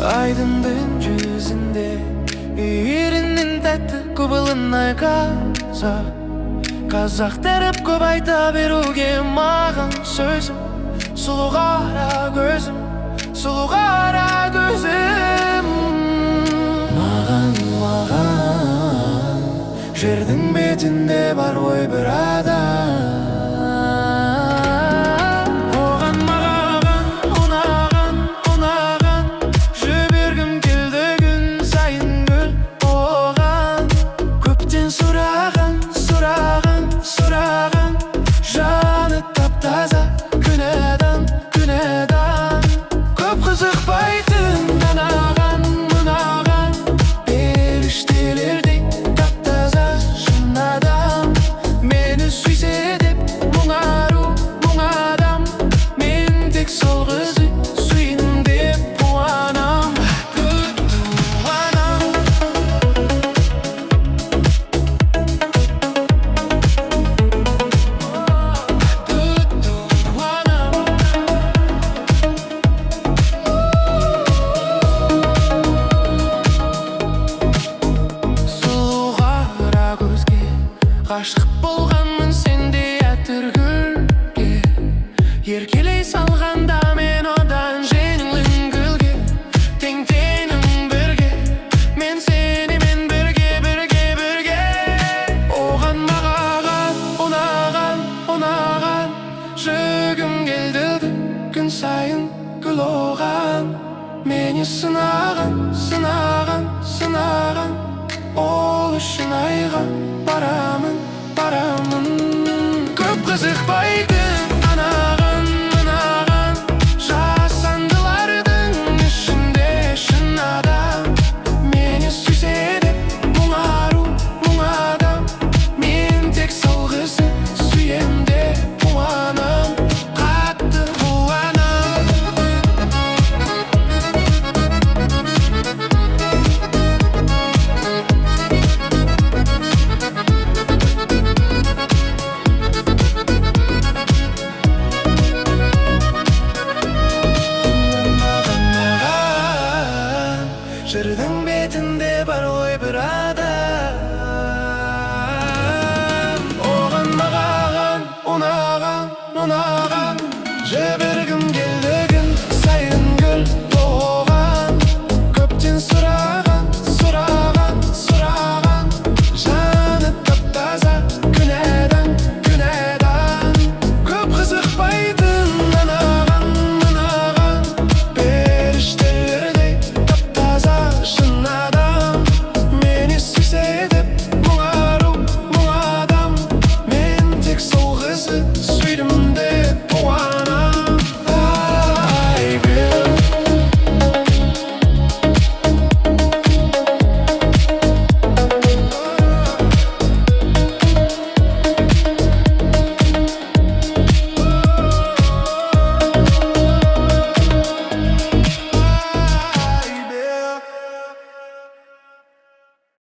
Айдындың жүзінде үйірінің тәтті көбілін қазақ дәріп көп айта беруге маған сөзім. Сұлу қара көзім, сұлу қара көзім. Маған жердің бетінде бар ой бір адам. Сұраған жаны тап-таза күнәдан көп қызықпайтын мынаған періштелердей тап-таза шын адам. Мені сүйсе деп мұң адам, мен тек сол қызды сүйін деп қуанам. Ғашық болғанмын сендей әтір-гүлге, еркелей салғанда мен одан жеңілін гүлге. Тең-теңім бірге, мен сенімен бірге. Оған маған ұнаған жүргім келді күн сайын гүл оған. Мені сынаған ол үшін айға барамын. Көп қызықпайтын мынаған жасандылардың ішінде шын адам. Мені сүйсе деп мұң адам, мен тек сол қызды сүйем деп қуанам. Қатты қуанам. Жырдың бетінде бар ой бір адам. Оған маған ұнаған жіберген